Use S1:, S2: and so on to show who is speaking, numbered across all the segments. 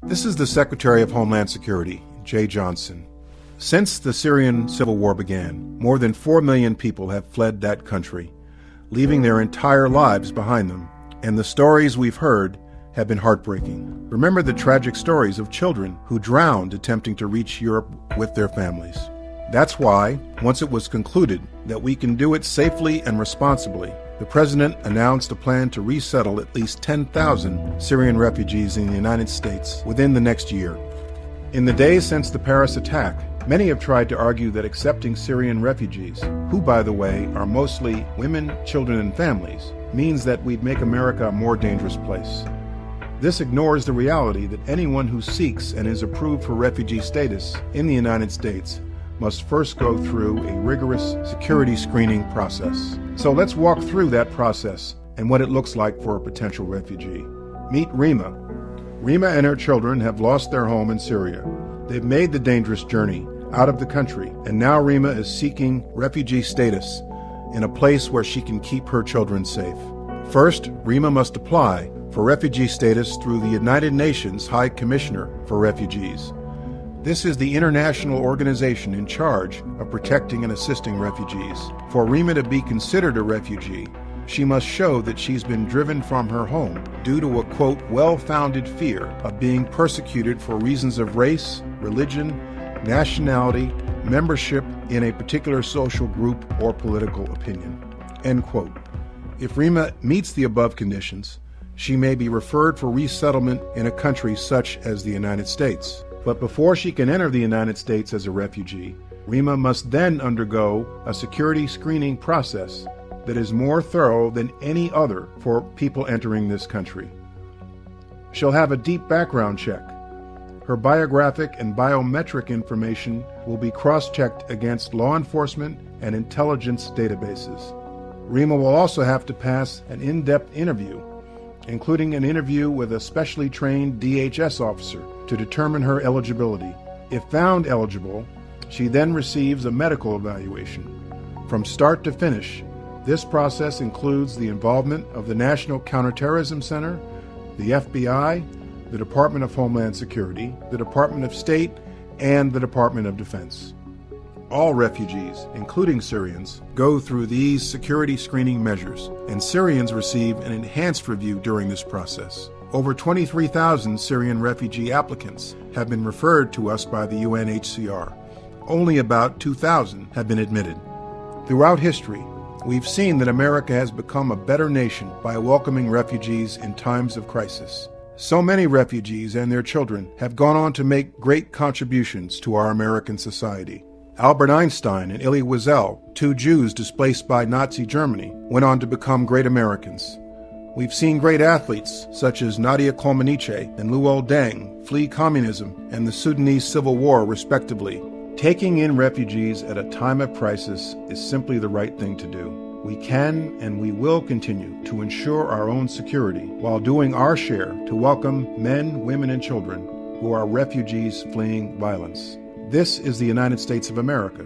S1: This is the Secretary of Homeland Security, Jeh Johnson. Since the Syrian civil war began, more than 4 million people have fled that country, leaving their entire lives behind them. And the stories we've heard have been heartbreaking. Remember the tragic stories of children who drowned attempting to reach Europe with their families. That's why, once it was concluded that we can do it safely and responsibly, the President announced a plan to resettle at least 10,000 Syrian refugees in the United States within the next year. In the days since the Paris attack, many have tried to argue that accepting Syrian refugees, who, by the way, are mostly women, children, and families, means that we'd make America a more dangerous place. This ignores the reality that anyone who seeks and is approved for refugee status in the United States must first go through a rigorous security screening process. So let's walk through that process and what it looks like for a potential refugee. Meet Rima. Rima and her children have lost their home in Syria. They've made the dangerous journey out of the country, and now Rima is seeking refugee status in a place where she can keep her children safe. First, Rima must apply for refugee status through the United Nations High Commissioner for Refugees. This is the international organization in charge of protecting and assisting refugees. For Rima to be considered a refugee, she must show that she's been driven from her home due to a, quote, well-founded fear of being persecuted for reasons of race, religion, nationality, membership in a particular social group, or political opinion, end quote. If Rima meets the above conditions, she may be referred for resettlement in a country such as the United States. But before she can enter the United States as a refugee, Rima must then undergo a security screening process that is more thorough than any other for people entering this country. She'll have a deep background check. Her biographic and biometric information will be cross-checked against law enforcement and intelligence databases. Rima will also have to pass an in-depth interview, including an interview with a specially trained DHS officer to determine her eligibility. If found eligible, she then receives a medical evaluation. From start to finish, this process includes the involvement of the National Counterterrorism Center, the FBI, the Department of Homeland Security, the Department of State, and the Department of Defense. All refugees, including Syrians, go through these security screening measures, and Syrians receive an enhanced review during this process. Over 23,000 Syrian refugee applicants have been referred to us by the UNHCR. Only about 2,000 have been admitted. Throughout history, we've seen that America has become a better nation by welcoming refugees in times of crisis. So many refugees and their children have gone on to make great contributions to our American society. Albert Einstein and Elie Wiesel, two Jews displaced by Nazi Germany, went on to become great Americans. We've seen great athletes such as Nadia Comaneci and Luol Deng flee communism and the Sudanese Civil War, respectively. Taking in refugees at a time of crisis is simply the right thing to do. We can and we will continue to ensure our own security while doing our share to welcome men, women, and children who are refugees fleeing violence. This is the United States of America.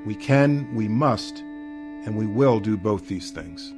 S1: We can, we must, and we will do both these things.